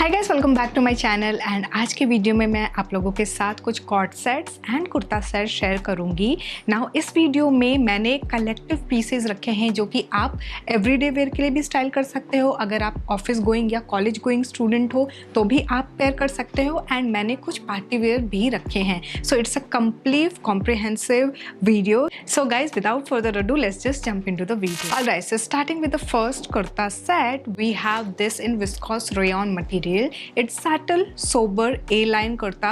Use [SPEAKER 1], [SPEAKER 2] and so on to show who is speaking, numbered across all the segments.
[SPEAKER 1] Hi guys, welcome back to my channel. And आज के video में मैं आप लोगों के साथ कुछ coord sets and kurta set share करूंगी। नाउ इस वीडियो में मैंने कलेक्टिव पीसेस रखे हैं जो कि आप एवरीडे वेयर के लिए भी स्टाइल कर सकते हो। अगर आप ऑफिस गोइंग या कॉलेज गोइंग स्टूडेंट हो तो भी आप पेयर कर सकते हो। एंड मैंने कुछ पार्टी वेयर भी रखे हैं। So it's a complete comprehensive video. So guys, without further ado, let's just jump into the video. Alright, so starting with the first kurta set, we have this in viscose rayon material. It's subtle, sober A-line kurta.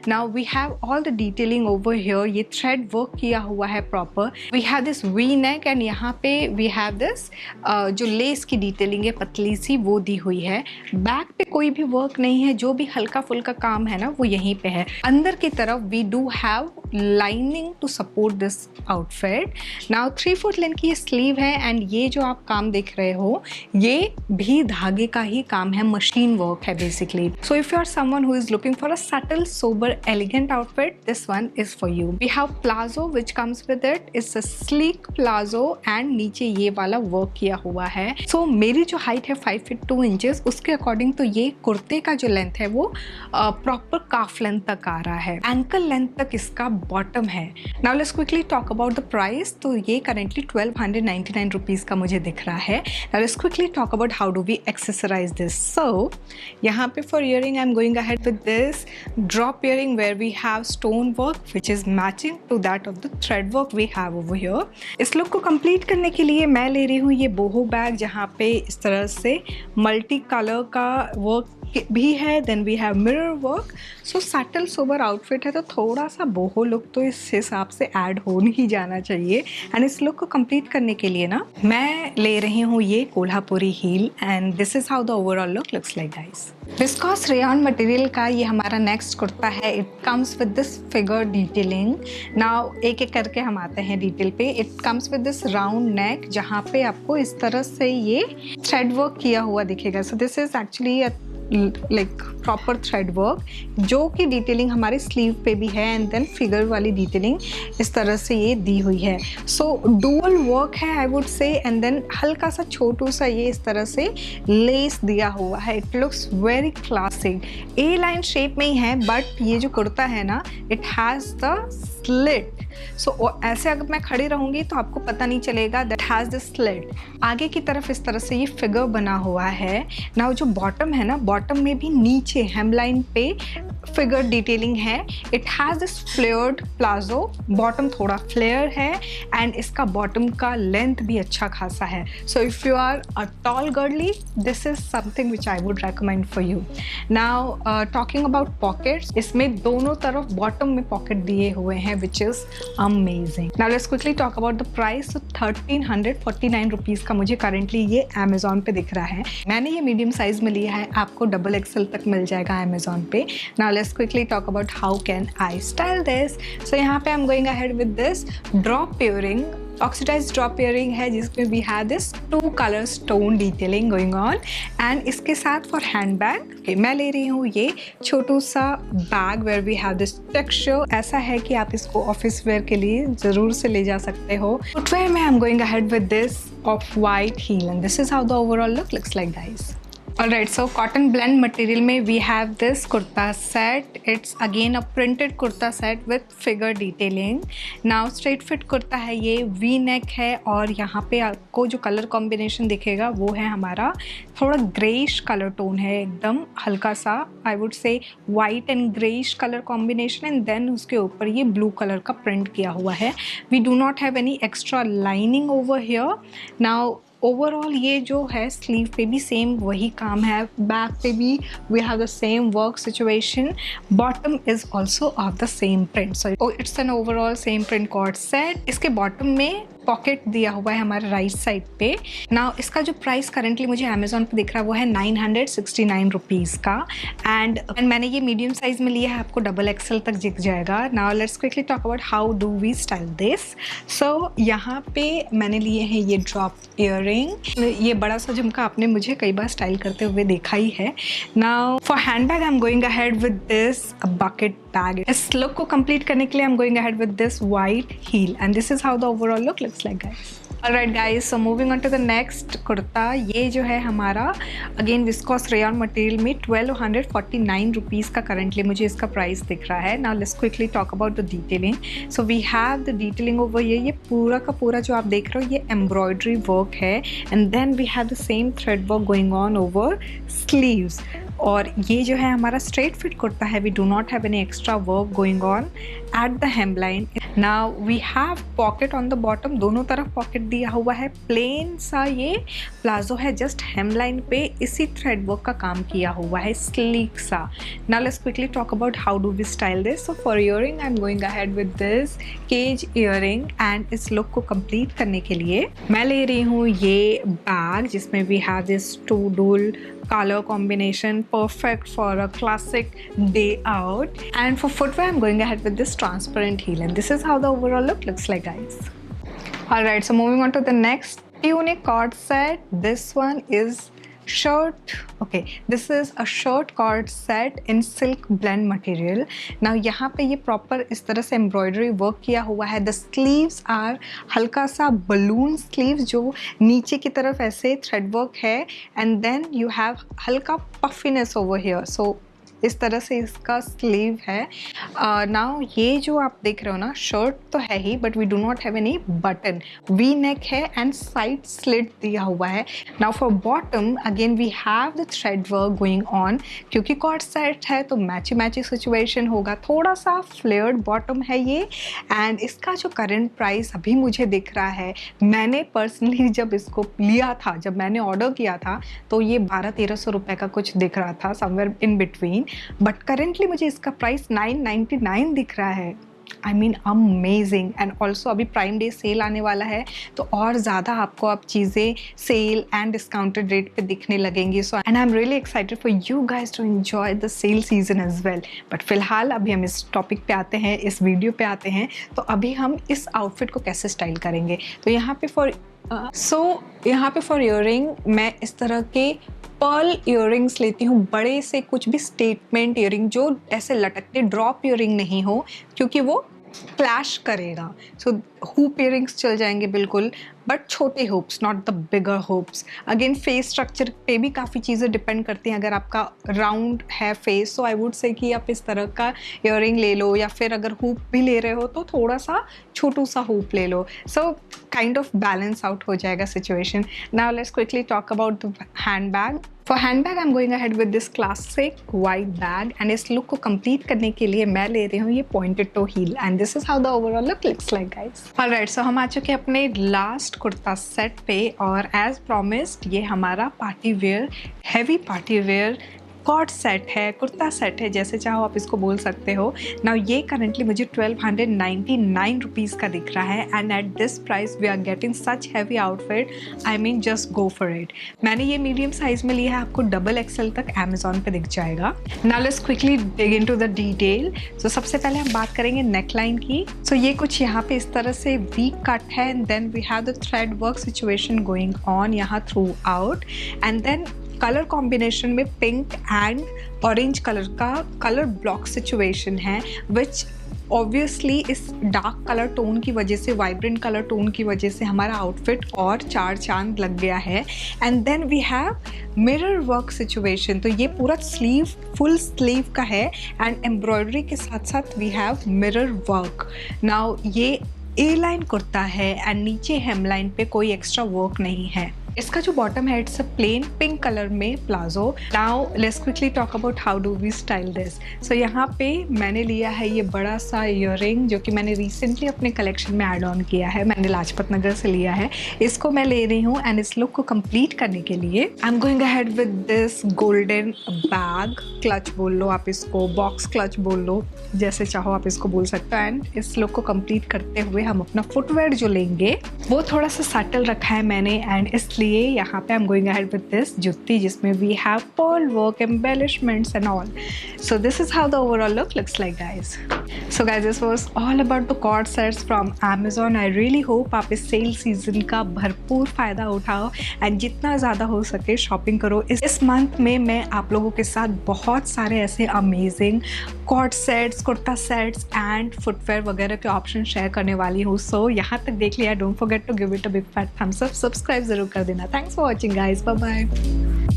[SPEAKER 1] Now we have all the detailing over here. ये thread work किया हुआ है proper. We have this V-neck and यहाँ पे we have this जो less की detailing है पतली सी, वो दी हुई है। बैक पे कोई भी वर्क नहीं है, जो भी हल्का फुल्का काम है ना वो यहीं पे है। अंदर की तरफ we do have lining to support this outfit. Now 3 foot length की ये स्लीव है एंड ये जो आप काम देख रहे हो ये भी धागे का ही काम है, मशीन वर्क है basically. So if you are someone who is looking for a subtle sober elegant outfit, this one is for you. We have palazzo which comes with it. It's a sleek palazzo and नीचे ये वाला work किया हुआ है। सो मेरी जो height है 5 feet 2 inches, उसके अकॉर्डिंग तो ये कुर्ते का जो लेंथ है वो प्रॉपर काफ लेंथ तक आ रहा है। एंकल लेंथ तक इसका बॉटम है। Now let's quickly talk about the price. तो ये करेंटली 1299 रुपीज़ का मुझे दिख रहा है। Now let's quickly talk about how do we accessorize this. So यहाँ पे for earring I'm going ahead with this drop earring where we have stone work which is matching to that of the thread work we have over here. इस look को complete करने के लिए मैं ले रही हूँ ये बोहो बैग, जहाँ पे इस तरह से मल्टी कलर का वर्क भी है। Then we have mirror work. So subtle sober outfit है तो थोड़ा सा बोहो लुक तो इस हिसाब से ऐड हो नहीं जाना चाहिए। एंड इस लुक को कंप्लीट करने के लिए ना मैं ले रही हूँ ये Kolhapuri heel and this is how the overall look looks like guys. Viscose rayon material का ये हमारा नेक्स्ट कुर्ता है। It comes with this figure detailing. Now एक एक करके हम आते हैं डिटेल पे। It comes with this round neck जहाँ पे आपको इस तरह से ये थ्रेड वर्क किया हुआ दिखेगा। So this is actually like proper thread work जो कि डिटेलिंग हमारे स्लीव पे भी है एंड देन फिगर वाली डिटेलिंग इस तरह से ये दी हुई है। सो डुअल वर्क है I would say. And then हल्का सा छोटू सा ये इस तरह से लेस दिया हुआ है। It looks very classic. A line shape में ही है बट ये जो कुर्ता है ना इट हैज़ द स्लिट। सो ऐसे अगर मैं खड़ी रहूँगी तो आपको पता नहीं चलेगा दैट हैज़ द स्लिट। आगे की तरफ इस तरह से ये फिगर बना हुआ है। नाउ जो बॉटम है ना, बॉटम में भी नीचे हेमलाइन पे फिगर डिटेलिंग है। It has this flared palazzo. Bottom थोड़ा फ्लेयर है एंड इसका बॉटम का लेंथ भी अच्छा खासा है। So if you are a tall girly this is something which I would recommend for you. Now talking about pockets, इसमें दोनों तरफ बॉटम में पॉकेट दिए हुए हैं which is amazing. Now let's quickly talk about the price. तो 1349 rupees का मुझे करेंटली ये अमेजोन पे दिख रहा है। मैंने ये मीडियम साइज में लिया है, आपको XXL तक मिल जाएगा अमेजोन पे। Now let's quickly talk about how can I style this. So यहाँ पे I am going ahead with this drop earring. Oxidise drop earring है जिसमें we have this 2 colour stone detailing going on and इसके साथ for hand bag मैं ले रही हूँ ये छोटू सा bag where we have this texture. ऐसा है कि आप इसको ऑफिस वेयर के लिए ज़रूर से ले जा सकते हो। फुटवेयर में I am going ahead with this off white heel and this is how the overall look looks like guys. Alright, so cotton blend material में we have this kurta set. It's again a printed kurta set with figure detailing. Now straight fit kurta है ये, V neck है और यहाँ पे आपको जो colour combination दिखेगा वो है हमारा थोड़ा ग्रेइश कलर टोन है, एकदम हल्का सा I would say white and greyish colour combination and then उसके ऊपर ये ब्लू कलर का प्रिंट किया हुआ है। We do not have any extra lining over here. Now overall ये जो है स्लीव पे भी सेम वही काम है, बैक पे भी we have the same work situation. Bottom is also of the same print. So it's an overall same print cord set. इसके बॉटम में पॉकेट दिया हुआ है हमारे राइट साइड पे। नाउ इसका जो प्राइस करेंटली मुझे अमेजोन पे दिख रहा है वो है 969 रुपीज़ का एंड मैंने ये मीडियम साइज में लिया है, आपको XXL तक दिख जाएगा। Now let's quickly talk about how do we style this. So यहाँ पे मैंने लिए हैं ये ड्रॉप इयरिंग। ये बड़ा सा झुमका आपने मुझे कई बार स्टाइल करते हुए देखा ही है। Now for hand bag I am going ahead with this bucket bag. इस लुक को कंप्लीट करने के लिए I am going ahead with this white heel and this is how the overall look looks like guys. Alright guys, so moving on to the next kurta. ये जो है हमारा again viscous rayon material में 1249 rupees का currently मुझे इसका price दिख रहा है। Now let's quickly talk about the detailing. So we have the detailing over ये पूरा का पूरा जो आप देख रहे हो ये एम्ब्रॉयडरी वर्क है, and then we have the same thread work going on over sleeves. और ये जो है हमारा स्ट्रेट फिट कुर्ता है, we do not have any extra work going on at the hem line. Now we have pocket on the bottom, दोनों तरफ pocket दिया हुआ है। प्लेन सा ये प्लाजो है, जस्ट हेम लाइन पे इसी थ्रेड वर्क का काम किया हुआ है, स्लीक सा। Now let's quickly talk about how do we style this. So for earring I am going ahead with this cage earring, and इस लुक को कंप्लीट करने के लिए मैं ले रही हूँ ये बैग जिसमें we have this two dual color combination, perfect for a classic day out. And for footwear I'm going ahead with this transparent heel, and this is how the overall look looks like, guys. Alright, so moving on to the next tunic cord set. This one is shirt. Okay, this is a shirt cord set in silk blend material. Now यहाँ पे ये proper इस तरह से embroidery work किया हुआ है। The sleeves are हल्का सा balloon sleeves जो नीचे की तरफ ऐसे thread work है, and then you have हल्का puffiness over here. So इस तरह से इसका स्लीव है। नाउ ये जो आप देख रहे हो ना, शर्ट तो है ही but we do not have any button, V neck है एंड साइड स्लिट दिया हुआ है। Now for bottom again we have the thread work going on, क्योंकि कॉर्ड सेट है तो मैची सिचुएशन होगा। थोड़ा सा फ्लेयर्ड बॉटम है ये, एंड इसका जो करंट प्राइस अभी मुझे दिख रहा है, मैंने पर्सनली जब इसको लिया था, जब मैंने ऑर्डर किया था तो ये 1200-1300 रुपये का कुछ दिख रहा था, somewhere in between, but currently मुझे इसका प्राइस 999 दिख रहा है। I mean amazing. And also अभी प्राइम डे सेल आने वाला है तो और ज़्यादा आपको अब चीज़ें सेल एंड डिस्काउंटेड रेट पे दिखने लगेंगी। So and I am really excited for you guys to enjoy the sale season as well. But फिलहाल अभी हम इस टॉपिक पे आते हैं, इस वीडियो पे आते हैं। तो अभी हम इस आउटफिट को कैसे स्टाइल करेंगे। तो यहाँ पे फॉर ईयरिंग मैं इस तरह के पर्ल ईयरिंग्स लेती हूँ, बड़े से कुछ भी स्टेटमेंट ईयरिंग जो ऐसे लटकते, ड्रॉप ईयरिंग नहीं हो क्योंकि वो क्लैश करेगा। सो हुप ईयरिंग्स चल जाएंगे बिल्कुल, बट छोटे hoops, not the bigger hoops. Again face structure पे भी काफ़ी चीज़ें डिपेंड करती हैं। अगर आपका राउंड है फेस तो आई वुड से कि आप इस तरह का ईयरिंग ले लो, या फिर अगर हुप भी ले रहे हो तो थोड़ा सा छोटू सा हुप ले लो। So kind of balance out हो जाएगा situation. Now let's quickly talk about the hand bag. For hand bag I am going ahead with this classic white bag, and इस लुक को कंप्लीट करने के लिए मैं ले रही हूँ ये pointed toe heel, and this is how the overall look looks like, guys. Alright, so हम आ चुके हैं अपने लास्ट कुर्ता सेट पे, और एज प्रॉमिस्ड ये हमारा party wear, heavy party wear cord set है, कुर्ता सेट है, जैसे चाहो आप इसको बोल सकते हो। नाउ ये करंटली मुझे 1299 रुपीज़ का दिख रहा है, and at this price we are getting such heavy outfit. I mean just go for it. मैंने ये मीडियम साइज में लिया है, आपको डबल एक्सेल तक अमेजोन पे दिख जाएगा। Now let's quickly dig into the detail. So सबसे पहले हम बात करेंगे नेकलाइन की। सो ये कुछ यहाँ पे इस तरह से वी कट है, and then we have the thread work situation going on यहाँ throughout, and then colour combination में पिंक एंड ऑरेंज कलर का कलर ब्लॉक सिचुएशन है, विच ऑब्वियसली इस डार्क कलर टोन की वजह से, वाइब्रेंट कलर टोन की वजह से हमारा आउटफिट और चार चांद लग गया है। And then we have mirror work situation. तो ये पूरा स्लीव, फुल स्लीव का है, एंड एम्ब्रॉयडरी के साथ साथ we have mirror work. Now ये ए लाइन कुर्ता है, एंड नीचे हेम लाइन पे कोई एक्स्ट्रा वर्क नहीं है। इसका जो बॉटम है it's a plain pink colour में palazzo. Now let's quickly talk about how do we style this. So यहाँ पे मैंने लिया है ये बड़ा सा ईयरिंग जो कि मैंने रिसेंटली अपने कलेक्शन में ऐड ऑन किया है, मैंने लाजपत नगर से लिया है। इसको मैं ले रही हूँ, एंड इस लुक को कंप्लीट करने के लिए I am going ahead with this golden bag clutch बोल लो आप इसको, बॉक्स क्लच बोल लो, जैसे चाहो आप इसको बोल सकते हो। एंड इस लुक को कंप्लीट करते हुए हम अपना फुटवेयर जो लेंगे वो थोड़ा सा सटल रखा है मैंने, एंड इस इसलिए यहाँ पे I am going ahead with this jutti जिसमें we have pearl work, embellishments and all. So this is how the overall look looks like, guys. So guys, this was all about the cord sets from Amazon. I really hope आप इस cell season का भरपूर फ़ायदा उठाओ and जितना ज़्यादा हो सके शॉपिंग करो. इस मंथ में मैं आप लोगों के साथ बहुत सारे ऐसे amazing cord sets, kurta sets and footwear वगैरह के ऑप्शन शेयर करने वाली हूँ. सो यहाँ तक देख लिया, don't forget to give it a big fat thumbs up, subscribe ज़रूर कर देना. Thanks for watching guys, bye bye.